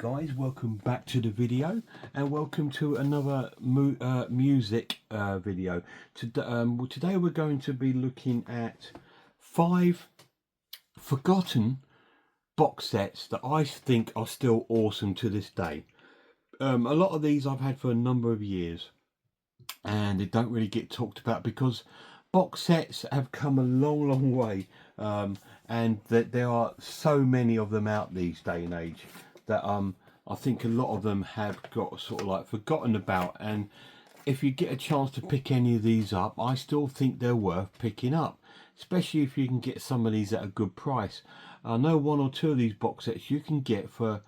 guys, welcome back to the video and welcome to another music video. Today we're going to be looking at 5 forgotten box sets that I think are still awesome to this day. A lot of these I've had for a number of years and they don't really get talked about because box sets have come a long way, and that there are so many of them out these day and age that I think a lot of them have got sort of like forgotten about. And if you get a chance to pick any of these up, I still think they're worth picking up, especially if you can get some of these at a good price. I know 1 or 2 of these box sets you can get for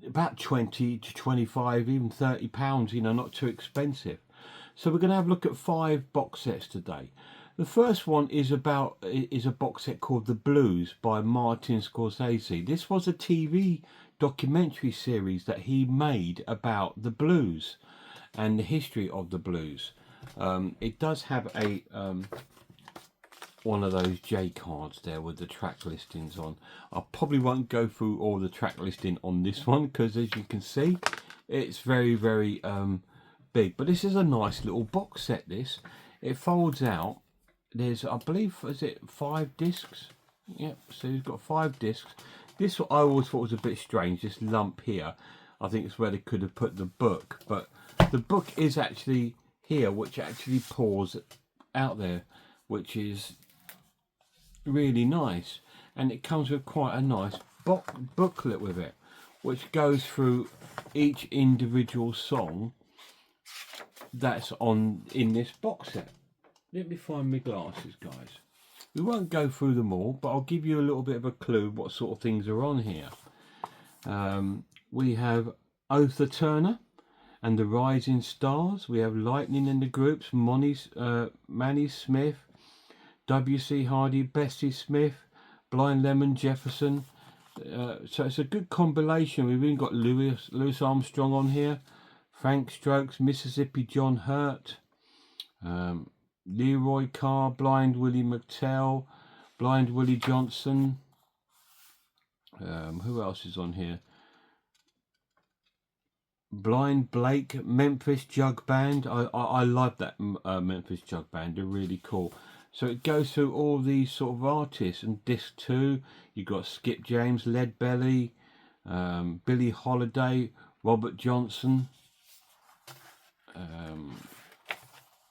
about 20 to 25, even £30, you know, not too expensive. So we're going to have a look at 5 box sets today. The first one is a box set called The Blues by Martin Scorsese. This was a TV documentary series that he made about the blues and the history of the blues. It does have a one of those J cards there with the track listings on. I probably won't go through all the track listing on this one because, as you can see, it's very big. But this is a nice little box set. This, it folds out. There's, I believe, is it 5 discs? Yep, so you've got 5 discs. This I always thought was a bit strange, this lump here. I think it's where they could have put the book, but the book is actually here, which actually pours out there, which is really nice. And it comes with quite a nice booklet with it, which goes through each individual song that's in this box set. Let me find my glasses, guys. We won't go through them all, but I'll give you a little bit of a clue what sort of things are on here. We have Otha Turner and the Rising Stars. We have Lightning and the Groups, Manny Smith, W.C. Hardy, Bessie Smith, Blind Lemon, Jefferson. So it's a good compilation. We've even got Louis Armstrong on here, Frank Stokes, Mississippi John Hurt, Leroy Carr, Blind Willie McTell, Blind Willie Johnson. Who else is on here? Blind Blake, Memphis Jug Band. I love that Memphis Jug Band. They're really cool. So it goes through all these sort of artists. And disc 2, you've got Skip James, Lead Belly, Billie Holiday, Robert Johnson.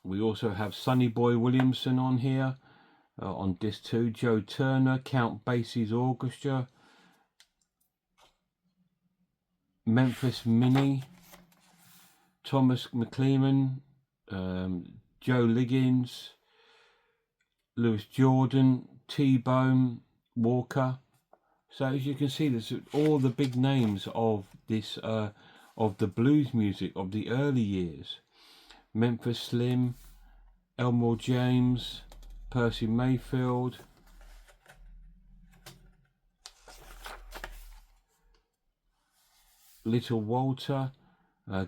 We also have Sonny Boy Williamson on here, on disc 2, Joe Turner, Count Basie's Orchestra, Memphis Minnie, Thomas McCleeman, Joe Liggins, Lewis Jordan, T-Bone, Walker. So as you can see, there's all the big names of this of the blues music of the early years. Memphis Slim, Elmore James, Percy Mayfield, Little Walter,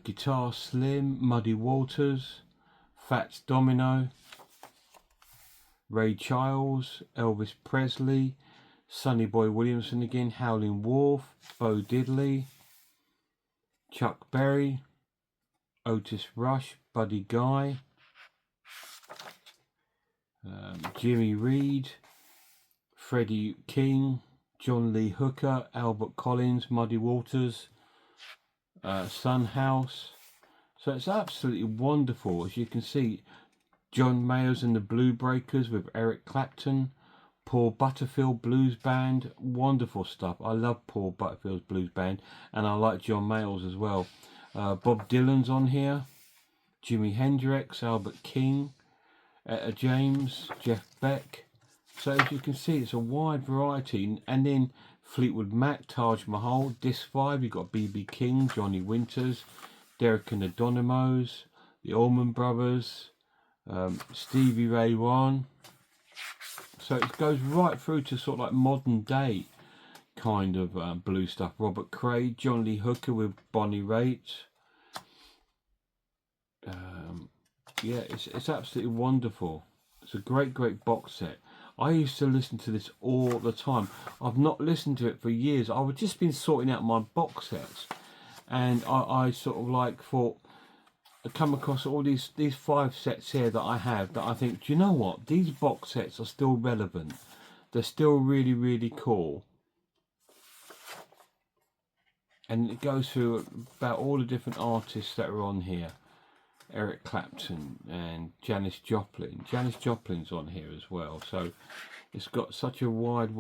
Guitar Slim, Muddy Waters, Fats Domino, Ray Charles, Elvis Presley, Sonny Boy Williamson again, Howlin' Wolf, Bo Diddley, Chuck Berry, Otis Rush, Buddy Guy, Jimmy Reed, Freddie King, John Lee Hooker, Albert Collins, Muddy Waters, Son House. So it's absolutely wonderful. As you can see, John Mayers and the Blue Breakers with Eric Clapton, Paul Butterfield Blues Band. Wonderful stuff. I love Paul Butterfield's Blues Band, and I like John Mayers as well. Bob Dylan's on here, Jimi Hendrix, Albert King, Etta James, Jeff Beck. So as you can see, it's a wide variety. And then Fleetwood Mac, Taj Mahal, disc 5, you've got B.B. King, Johnny Winters, Derek and the Donimos, the Allman Brothers, Stevie Ray Vaughan. So it goes right through to sort of like modern day kind of blues stuff. Robert Cray, John Lee Hooker with Bonnie Raitt. Yeah, it's absolutely wonderful. It's a great box set. I used to listen to this all the time. I've not listened to it for years. I've just been sorting out my box sets, and I sort of like thought, I come across all these 5 sets here that I have, that I think, do you know what? These box sets are still relevant. They're still really, really cool. And it goes through about all the different artists that are on here. Eric Clapton and Janis Joplin. Janis Joplin's on here as well. So it's got such a wide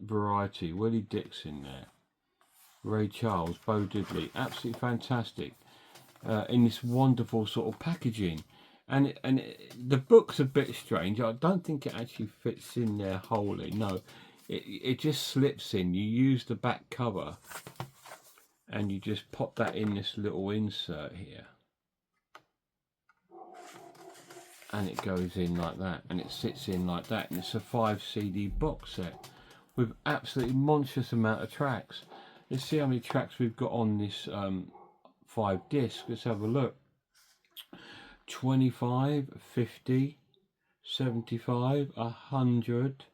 variety. Willie Dixon there. Ray Charles, Bo Diddley. Absolutely fantastic. In this wonderful sort of packaging. And the book's a bit strange. I don't think it actually fits in there wholly. No, it just slips in. You use the back cover and you just pop that in this little insert here. And it goes in like that, and it sits in like that, and it's a 5 CD box set with absolutely monstrous amount of tracks. Let's see how many tracks we've got on this 5 discs. Let's have a look. 25, 50, 75, 100,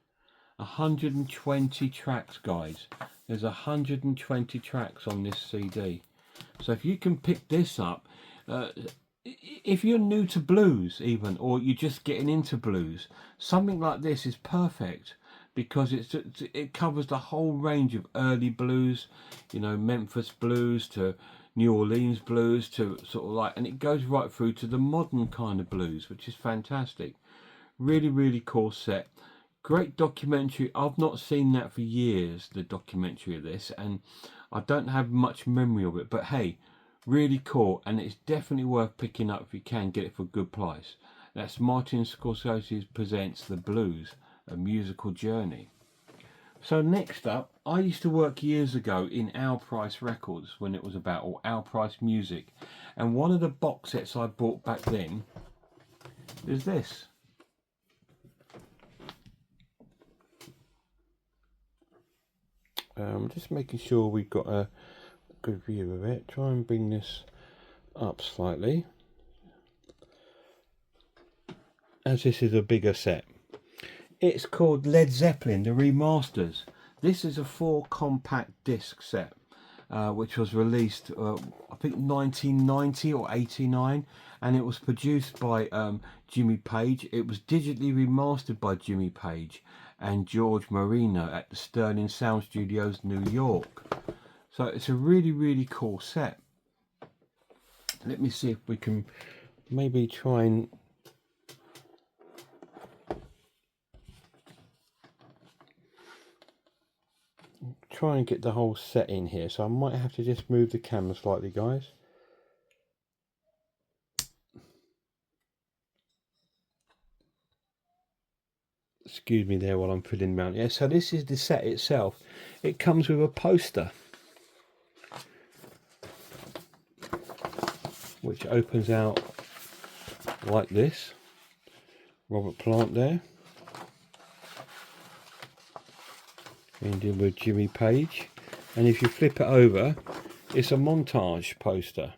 120 tracks, guys. There's 120 tracks on this CD. So if you can pick this up, if you're new to blues even, or you're just getting into blues, something like this is perfect, because it covers the whole range of early blues, you know, Memphis blues to New Orleans blues to sort of like, and it goes right through to the modern kind of blues, which is fantastic. Really cool set. Great documentary. I've not seen that for years, the documentary of this, and I don't have much memory of it, but hey, really cool, and it's definitely worth picking up if you can get it for a good price. That's Martin Scorsese Presents The Blues, A Musical Journey. So next up, I used to work years ago in Our Price Records when it was about, or Our Price Music, and one of the box sets I bought back then is this. Just making sure we've got a good view of it. Try and bring this up slightly, as this is a bigger set. It's called Led Zeppelin, the remasters. This is a 4 compact disc set, which was released, I think 1990 or 89, and it was produced by Jimmy Page. It was digitally remastered by Jimmy Page and George Marino at the Sterling Sound Studios, New York. So it's a really cool set. Let me see if we can maybe try and get the whole set in here. So I might have to just move the camera slightly, guys. Excuse me there while I'm fiddling around. Yeah, so this is the set itself. It comes with a poster, which opens out like this. Robert Plant there, ending with Jimmy Page, and if you flip it over, it's a montage poster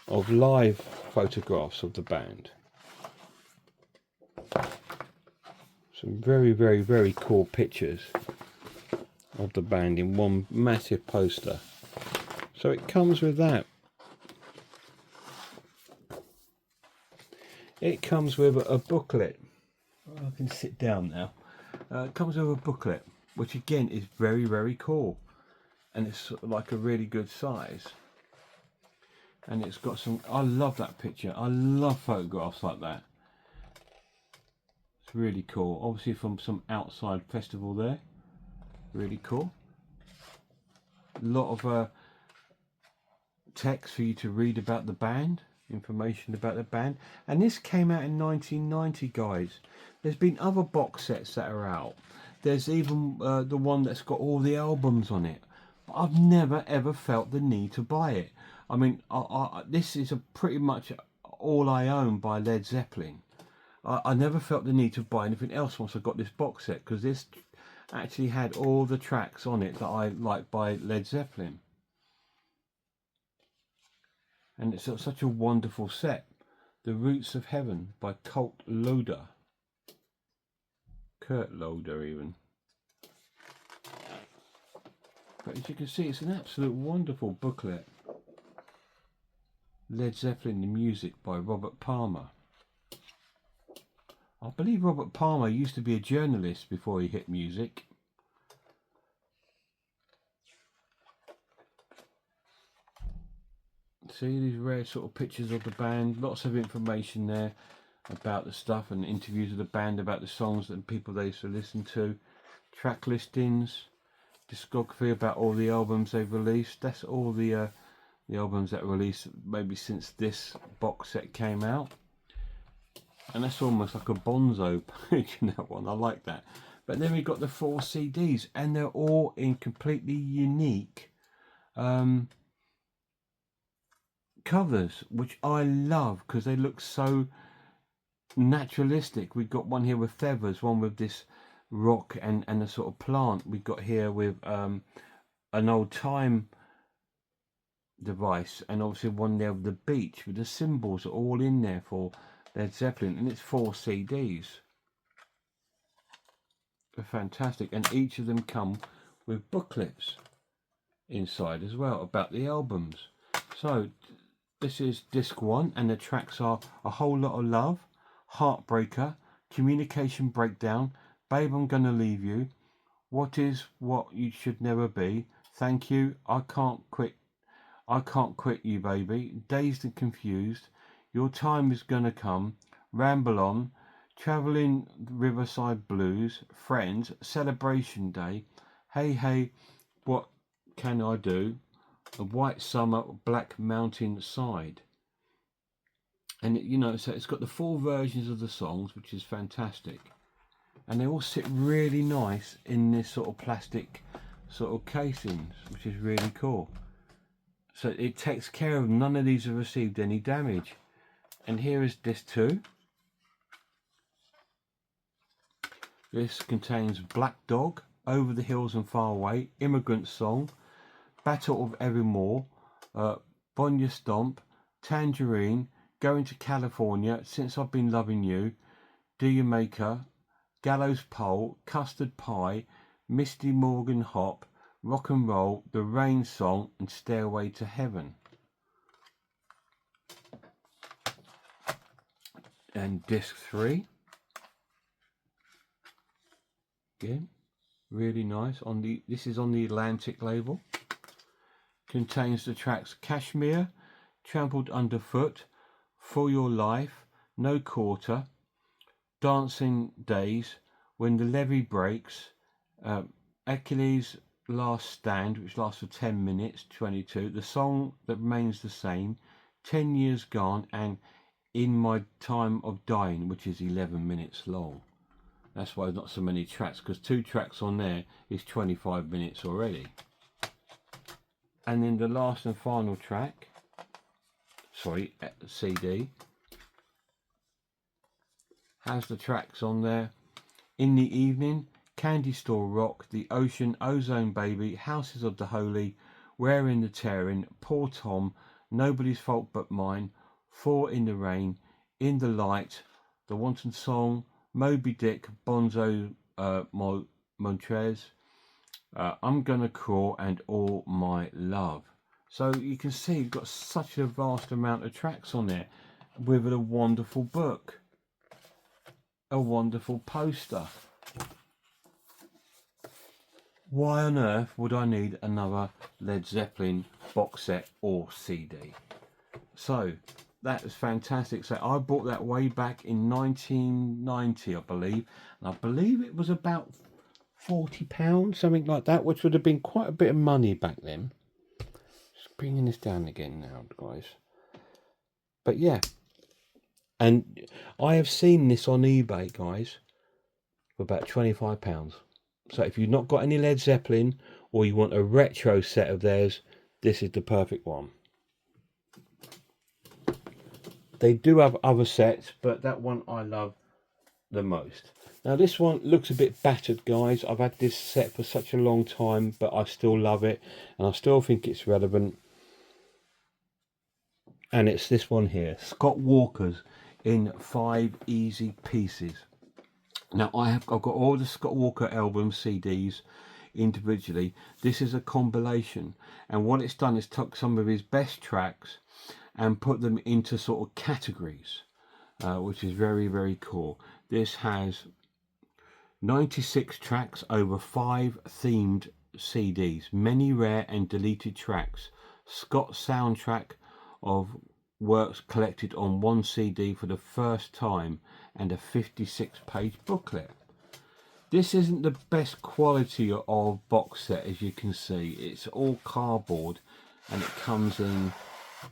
of live photographs of the band. Some very cool pictures of the band in one massive poster. So it comes with that. It comes with a booklet. I can sit down now. It comes with a booklet, which again is very cool, and it's like a really good size. And it's got some, I love that picture. I love photographs like that. It's really cool. Obviously from some outside festival there. Really cool. A lot of text for you to read about the band, information about the band. And this came out in 1990, guys. There's been other box sets that are out. There's even the one that's got all the albums on it. But I've never ever felt the need to buy it. I mean, this is pretty much all I own by Led Zeppelin. I never felt the need to buy anything else once I got this box set, because this actually had all the tracks on it that I like by Led Zeppelin. And it's such a wonderful set. The Roots of Heaven by Colt Loader. Kurt Loder even. But as you can see, it's an absolute wonderful booklet. Led Zeppelin, the music by Robert Palmer. I believe Robert Palmer used to be a journalist before he hit music. See these rare sort of pictures of the band, lots of information there about the stuff, and interviews of the band about the songs and people they used to listen to, track listings, discography about all the albums they've released. That's all the albums that were released maybe since this box set came out. And that's almost like a Bonzo page in that one. I like that. But then we got the 4 CDs, and they're all in completely unique covers, which I love because they look so naturalistic. We've got one here with feathers, one with this rock and a sort of plant. We've got here with an old time device, and obviously one there with the beach with the symbols are all in there for Led Zeppelin, and it's 4 CDs. They're fantastic, and each of them come with booklets inside as well about the albums. So this is disc 1, and the tracks are A Whole Lot of Love, Heartbreaker, Communication Breakdown, Babe I'm Gonna Leave You, What Is What You Should Never Be, Thank You, I Can't Quit You Baby, Dazed and Confused, Your Time Is Gonna Come, Ramble On, Traveling Riverside Blues, Friends, Celebration Day, Hey Hey, What Can I Do, A White Summer, Black Mountain Side. And you know, so it's got the 4 versions of the songs, which is fantastic, and they all sit really nice in this sort of plastic sort of casings, which is really cool. So it takes care of none of these have received any damage. And here is disc 2. This contains Black Dog, Over the Hills and Far Away, Immigrant Song, Battle of Evermore, Bonya Stomp, Tangerine, Going to California, Since I've Been Loving You, Do You Maker, Gallows Pole, Custard Pie, Misty Morgan Hop, Rock and Roll, The Rain Song, and Stairway to Heaven. And disc 3. Again, really nice. This is on the Atlantic label. Contains the tracks Kashmir, Trampled Underfoot, For Your Life, No Quarter, Dancing Days, When the Levee Breaks, Achilles' Last Stand, which lasts for 10 minutes, 22, The Song That Remains the Same, 10 Years Gone, and In My Time of Dying, which is 11 minutes long. That's why there's not so many tracks, because 2 tracks on there is 25 minutes already. And then the last and final track, CD, has the tracks on there: In the Evening, Candy Store Rock, The Ocean, Ozone Baby, Houses of the Holy, Wearing the Tearing, Poor Tom, Nobody's Fault But Mine, 4 in the Rain, In the Light, The Wanton Song, Moby Dick, Bonzo Montrez, I'm Gonna Crawl, and All My Love. So you can see you've got such a vast amount of tracks on there, with a wonderful book, a wonderful poster. Why on earth would I need another Led Zeppelin box set or CD? So that was fantastic. So I bought that way back in 1990, I believe, and I believe it was about £40, something like that, which would have been quite a bit of money back then. Just bringing this down again now, guys. But yeah, and I have seen this on eBay, guys, for about £25. So if you've not got any Led Zeppelin, or you want a retro set of theirs, this is the perfect one. They do have other sets, but that one I love the most. Now this one looks a bit battered, guys. I've had this set for such a long time, but I still love it, and I still think it's relevant. And it's this one here, Scott Walker's in 5 Easy Pieces. Now I've got all the Scott Walker album CDs individually. This is a compilation, and what it's done is took some of his best tracks and put them into sort of categories, which is very, very cool. This has 96 tracks over 5 themed CDs, many rare and deleted tracks, Scott's soundtrack of works collected on one CD for the first time, and a 56-page booklet. This isn't the best quality of box set, as you can see. It's all cardboard, and it comes in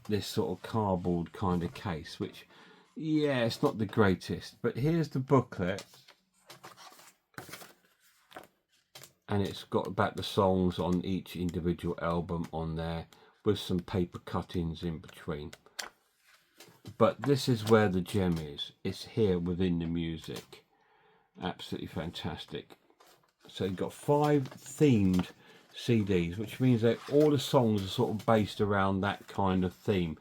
this sort of cardboard kind of case, which, yeah, it's not the greatest. But here's the booklet, and it's got about the songs on each individual album on there, with some paper cuttings in between. But this is where the gem is. It's here within the music. Absolutely fantastic. So you've got 5 themed CDs, which means that all the songs are sort of based around that kind of theme.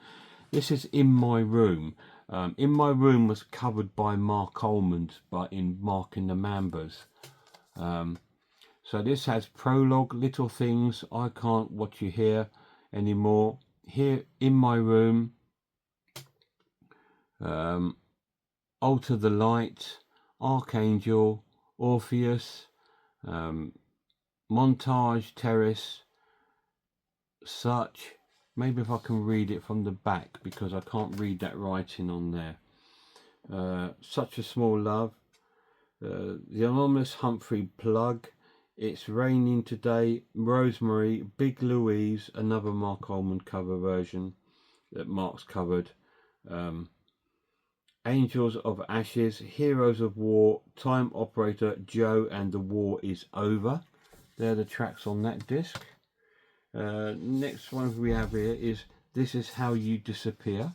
This is In My Room. In My Room was covered by Mark Almond in Mark and the Mambas. So this has Prologue, Little Things, I Can't Watch You Here Anymore, Here In My Room, Alter the Light, Archangel, Orpheus, Montage, Terrace, Such. Maybe if I can read it from the back, because I can't read that writing on there. Such a Small Love, The Anonymous Humphrey Plug, It's Raining Today, Rosemary, Big Louise, another Mark Almond cover version that Mark's covered. Angels of Ashes, Heroes of War, Time Operator, Joe and the War Is Over. They're the tracks on that disc. Next one we have here is This Is How You Disappear.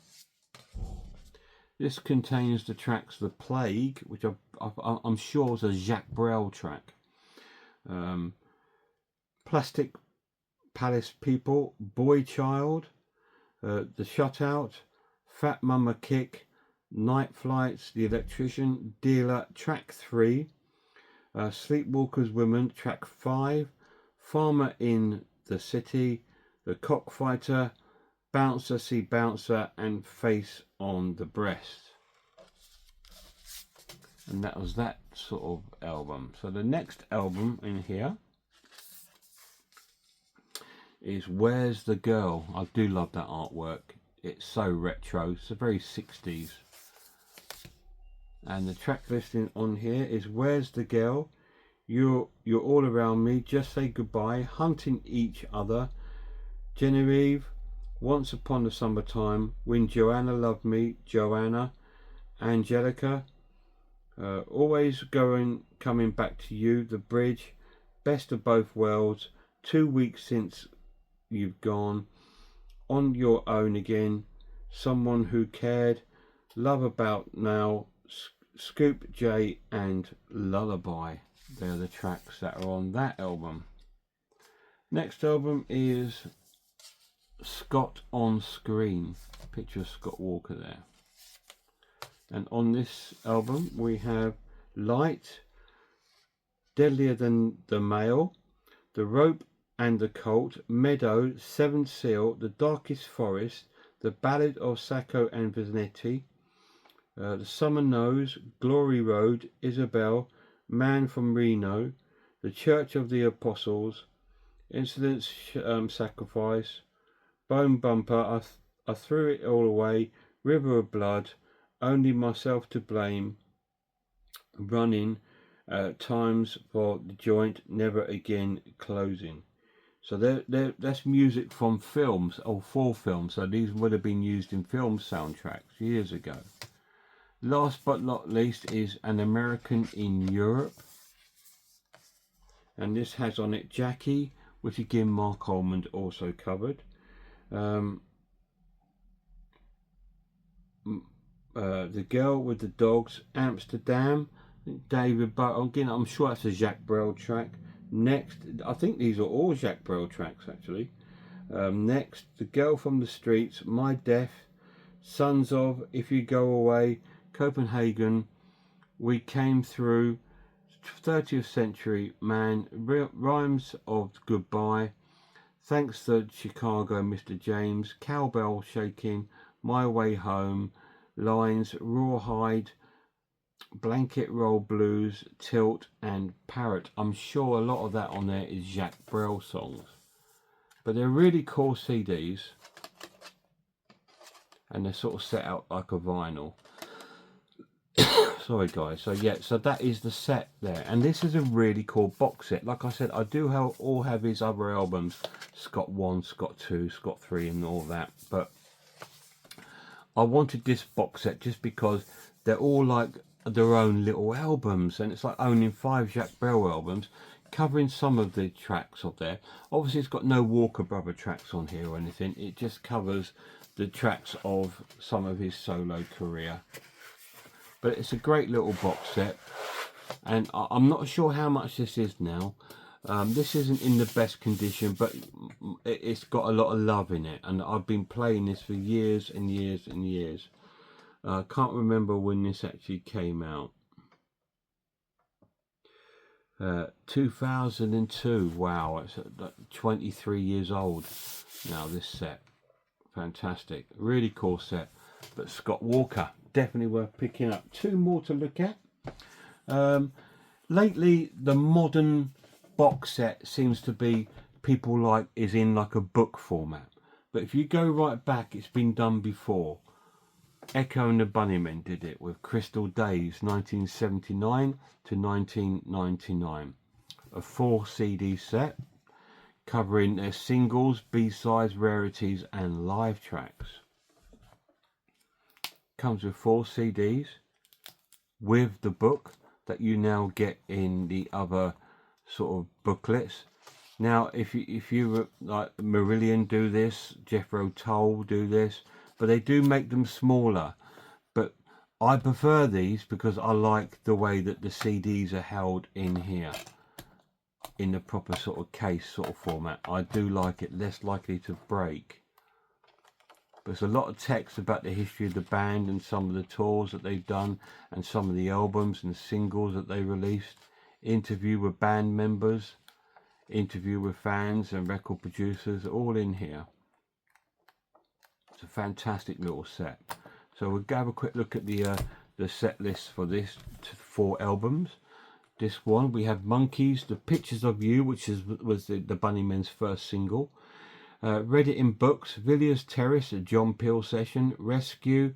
This contains the tracks The Plague, which I'm sure is a Jacques Brel track. Plastic Palace People, Boy Child, The Shutout, Fat Mama Kick, Night Flights, The Electrician, Dealer, track 3, Sleepwalkers Women, track 5, Farmer in the City, The Cockfighter, Bouncer See Bouncer, and Face on the Breast. And that was that sort of album. So the next album in here is Where's the Girl? I do love that artwork. It's so retro. It's a very 60s. And the track listing on here is Where's the Girl? You're All Around Me, Just Say Goodbye, Hunting Each Other, Genevieve, Once Upon a Summertime, When Joanna Loved Me, Joanna, Angelica, Always Coming Back to You, The Bridge, Best of Both Worlds, 2 weeks since you've gone, On Your Own Again, Someone Who Cared, Love About Now, Scoop J, and Lullaby. They're the tracks that are on that album. Next album is Scott on Screen. Picture of Scott Walker there. And on this album we have Light, Deadlier Than the Male, The Rope and the Colt, Meadow, Seventh Seal, The Darkest Forest, The Ballad of Sacco and Vanzetti, The Summer Knows, Glory Road, Isabel, Man from Reno, The Church of the Apostles, Incidents, Sacrifice, Bone Bumper, I Threw It All Away, River of Blood, Only Myself to Blame, Running, Times for the Joint, Never Again, Closing. So that's music from films, or for films. So these would have been used in film soundtracks years ago. Last but not least is An American in Europe. And this has on it Jackie, which again Mark Almond also covered. The Girl with the Dogs, Amsterdam, David Bowie. Again, I'm sure that's a Jacques Brel track. Next, I think these are all Jacques Brel tracks actually. Next, The Girl from the Streets, My Death, Sons of, If You Go Away, Copenhagen, We Came Through, 30th Century Man, Rhymes of Goodbye, Thanks to Chicago, Mr. James, Cowbell Shaking, My Way Home, Lines, Rawhide, Blanket Roll Blues, Tilt, and Parrot. I'm sure a lot of that on there is Jacques Brel songs. But they're really cool CDs. And they're sort of set out like a vinyl. Sorry guys. So yeah, so that is the set there. And this is a really cool box set. Like I said, I do all have his other albums. Scott 1, Scott 2, Scott 3 and all that. But I wanted this box set just because they're all like their own little albums. And it's like owning 5 Jacques Brel albums, covering some of the tracks of there. Obviously it's got no Walker Brother tracks on here or anything. It just covers the tracks of some of his solo career. But it's a great little box set, and I'm not sure how much this is now. This isn't in the best condition, but it's got a lot of love in it, and I've been playing this for years and years and years. I can't remember when this actually came out. 2002. Wow, it's 23 years old now, this set. Fantastic, really cool set. But Scott Walker, definitely worth picking up. 2 more to look at. Lately the modern box set seems to be people like is in like a book format, but if you go right back, it's been done before. Echo and the Bunnymen did it with Crystal Days 1979 to 1999, a 4 CD set covering their singles, B-sides, rarities and live tracks. Comes with 4 CDs with the book that you now get in the other sort of booklets. Now if you like Marillion do this, Jethro Tull do this, but they do make them smaller. But I prefer these because I like the way that the CDs are held in here in the proper sort of case sort of format. I do like it, less likely to break. There's a lot of text about the history of the band and some of the tours that they've done and some of the albums and singles that they released. Interview with band members, interview with fans and record producers, all in here. It's a fantastic little set. So we'll have a quick look at the set list for this 4 albums. This one we have Monkeys, The Pictures of You, which was the Bunnymen's first single. Read It in Books, Villiers Terrace, a John Peel session, Rescue,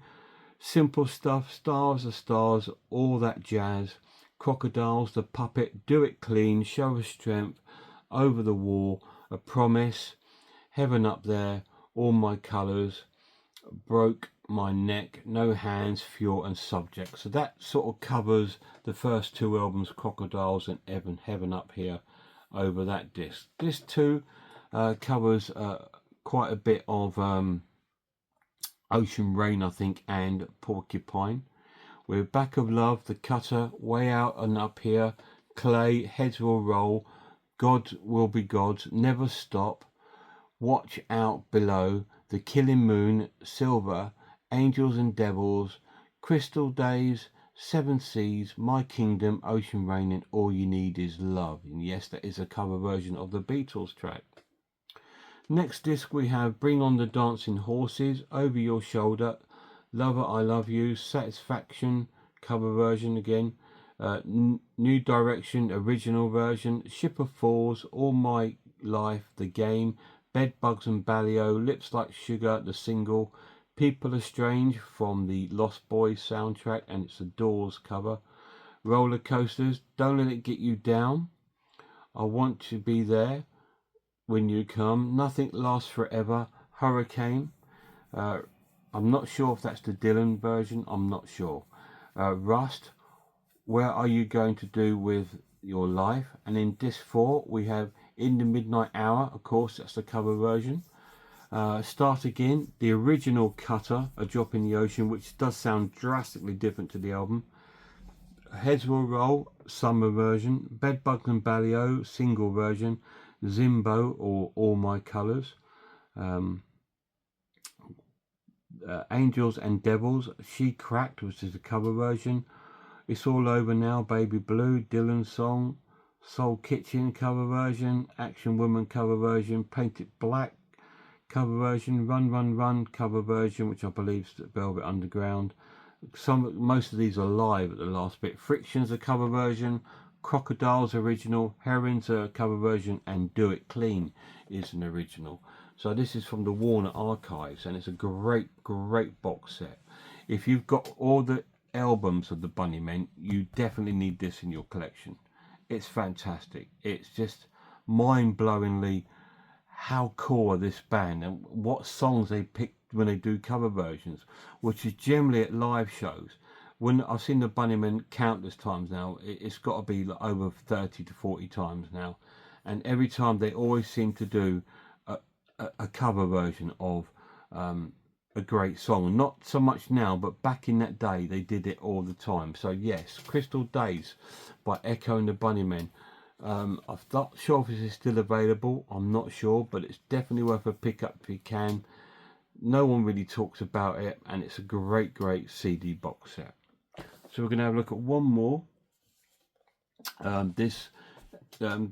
Simple Stuff, Stars are Stars, All That Jazz, Crocodiles, The Puppet, Do It Clean, Show of Strength, Over the Wall, A Promise, Heaven Up There, All My Colours, Broke My Neck, No Hands, Fuel and Subject. So that sort of covers the first 2 albums, Crocodiles and Heaven Up Here, over that disc. Disc 2 covers quite a bit of Ocean Rain, I think, and Porcupine. We're Back of Love, The Cutter, Way Out and Up Here, Clay, Heads Will Roll, God Will Be God, Never Stop, Watch Out Below, The Killing Moon, Silver, Angels and Devils, Crystal Days, 7 Seas, My Kingdom, Ocean Rain and All You Need Is Love. And yes, that is a cover version of the Beatles track. Next disc we have Bring on the Dancing Horses, Over Your Shoulder, Lover I Love You, Satisfaction, cover version again, New Direction, original version, Ship of Fools, All My Life, The Game, Bed Bugs and Balio, Lips Like Sugar, the single, People Are Strange from the Lost Boys soundtrack, and it's a Doors cover, Roller Coasters, Don't Let It Get You Down, I Want to Be There When You Come, Nothing Lasts Forever, Hurricane, I'm not sure if that's the Dylan version, I'm not sure, Rust, Where Are You Going to Do With Your Life, and in disc 4 we have In the Midnight Hour, of course that's the cover version, Start Again, the original Cutter, A Drop in the Ocean, which does sound drastically different to the album, Heads Will Roll, summer version, Bedbugs and Balio, single version, Zimbo or All My Colours, Angels and Devils, She Cracked, which is the cover version, It's All Over Now, Baby Blue, Dylan song, Soul Kitchen cover version, Action Woman cover version, Paint It Black cover version, Run Run Run cover version, which I believe is Velvet Underground. Most of these are live at the last bit. Friction's a cover version, Crocodile's original, Herring's a cover version, and Do It Clean is an original. So this is from the Warner Archives, and it's a great box set. If you've got all the albums of the Bunnymen, you definitely need this in your collection. It's fantastic. It's just mind-blowingly how cool are this band and what songs they pick when they do cover versions, which is generally at live shows. When I've seen the Bunnymen countless times now, it's got to be like over 30 to 40 times now, and every time they always seem to do a cover version of a great song. Not so much now, but back in that day they did it all the time. So yes, Crystal Days by Echo and the Bunnymen. I'm not sure if this is still available, I'm not sure, but it's definitely worth a pick up if you can. No one really talks about it, and it's a great CD box set. So we're going to have a look at one more. This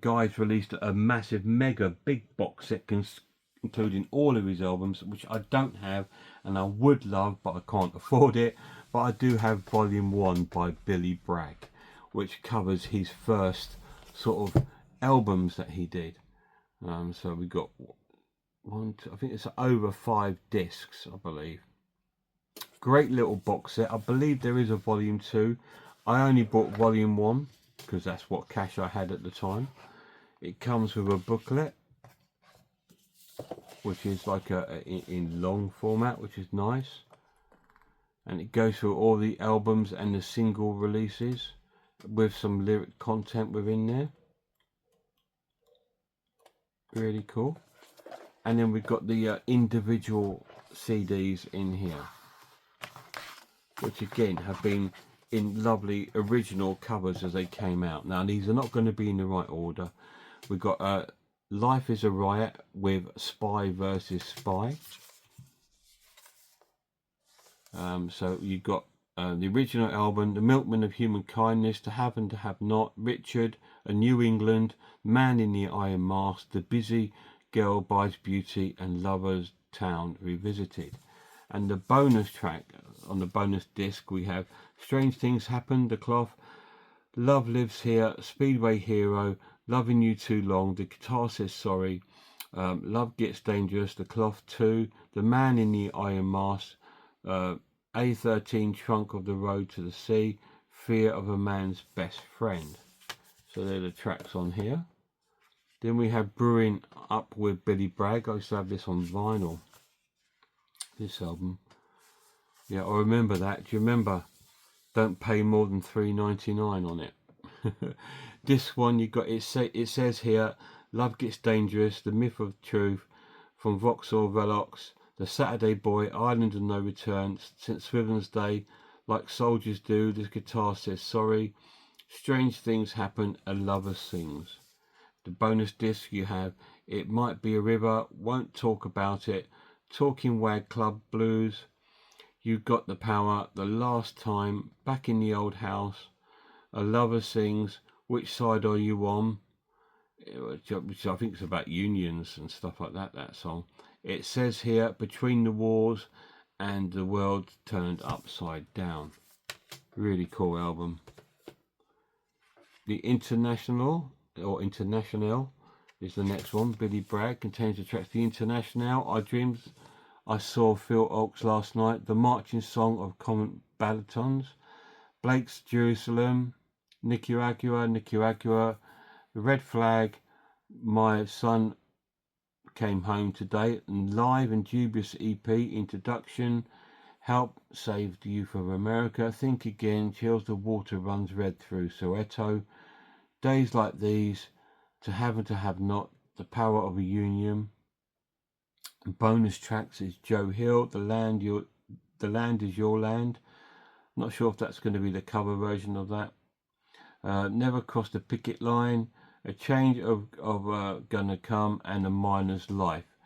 guy's released a massive mega big box set including all of his albums, which I don't have and I would love, but I can't afford it. But I do have Volume 1 by Billy Bragg, which covers his first sort of albums that he did. So we got one, two, I think it's over 5 discs, I believe. Great little box set. I believe there is a Volume 2. I only bought Volume 1 because that's what cash I had at the time. It comes with a booklet, which is like in long format, which is nice, and it goes through all the albums and the single releases with some lyric content within there. Really cool. And then we've got the individual CDs in here, which again have been in lovely original covers as they came out. Now these are not going to be in the right order. We've got Life is a Riot with Spy versus Spy. So you've got the original album, The Milkman of Human Kindness, To Have and To Have Not, Richard, A New England, Man in the Iron Mask, The Busy Girl Buys Beauty, and Lover's Town Revisited. And the bonus track on the bonus disc, we have Strange Things Happen, The Cloth, Love Lives Here, Speedway Hero, Loving You Too Long, The Guitar Says Sorry, Love Gets Dangerous, The Cloth 2, The Man in the Iron Mask, A13, Trunk of the Road to the Sea, Fear of a Man's Best Friend. So they're the tracks on here. Then we have Brewing Up with Billy Bragg. I used to have this on vinyl, this album. Yeah, I remember that. Do you remember? Don't pay more than $3.99 on it. This one you got, it says here, Love Gets Dangerous, The Myth of Truth, from Vauxhall Velox, The Saturday Boy, Island of No Return, St. Swithin's Day, Like Soldiers Do, The Guitar Says Sorry, Strange Things Happen, A Lover Sings. The bonus disc you have It Might Be a River, Won't Talk About It, Talking Wag Club Blues, You Got the Power, The Last Time, Back in the Old House, A Lover Sings, Which Side Are You On, which I think is about unions and stuff like that, that song. It says here, Between the Wars, and The World Turned Upside Down. Really cool album. The International is the next one. Billy Bragg contains the tracks The International, I Dreamed I Saw Phil Oakes Last Night, The Marching Song of Common Baritons, Blake's Jerusalem, Nicaragua, The Red Flag, My Son Came Home Today, and Live and Dubious EP, Introduction, Help Save the Youth of America, Think Again, Chills the Water Runs Red Through Soweto, Days Like These, To Have and To Have Not, The Power of a Union. Bonus tracks is Joe Hill, The Land Is Your Land. Not sure if that's going to be the cover version of that. Never Cross the Picket Line, A Change of Gonna Come, and A Miner's Life.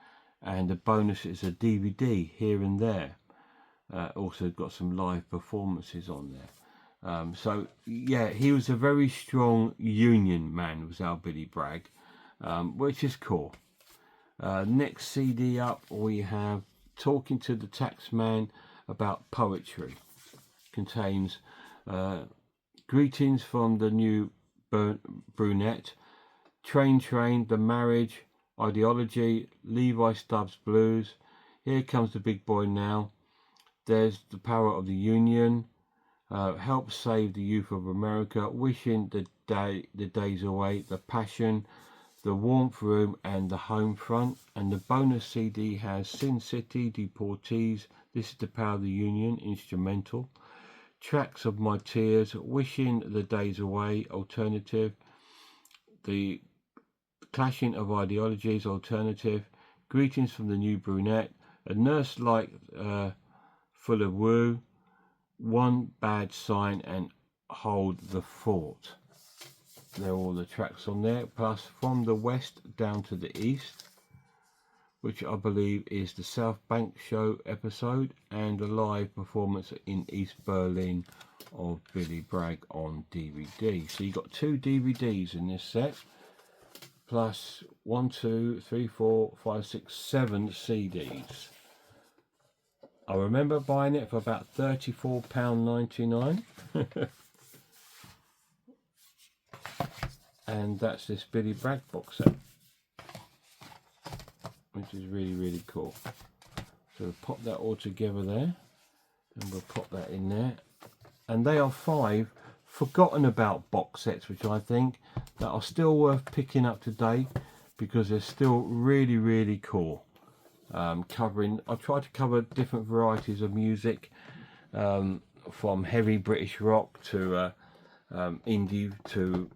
And the bonus is a DVD Here and There. Also got some live performances on there. So yeah, he was a very strong union man, was our Billy Bragg, which is cool. Next CD up, we have Talking to the Taxman About Poetry. Contains Greetings from the New Brunette, Train, The Marriage, Ideology, Levi Stubbs Blues, Here Comes the Big Boy Now, There's the Power of the Union, Help Save the Youth of America, Wishing the Days Away, The Passion, The Warmth Room, and The Home Front. And the bonus CD has Sin City, Deportees, This is the Power of the Union, instrumental, Tracks of My Tears, Wishing the Days Away, alternative, The Clashing of Ideologies, alternative, Greetings from the New Brunette, A Nurse Like Full of Woo, One Bad Sign, and Hold the Fort. They're all the tracks on there, plus From the West Down to the East, which I believe is the South Bank Show episode, and a live performance in East Berlin of Billy Bragg on DVD. So you got 2 DVDs in this set, plus 1, 2, 3, 4, 5, 6, 7 CDs. I remember buying it for about £34.99. And that's this Billy Bragg box set, which is really, really cool. So we'll pop that all together there, and we'll pop that in there. And they are 5 forgotten about box sets, which I think that are still worth picking up today, because they're still really, really cool. Covering, I try to cover different varieties of music, from heavy British rock to indie to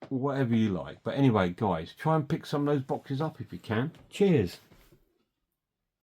whatever you like. But anyway, guys, try and pick some of those boxes up if you can. Cheers.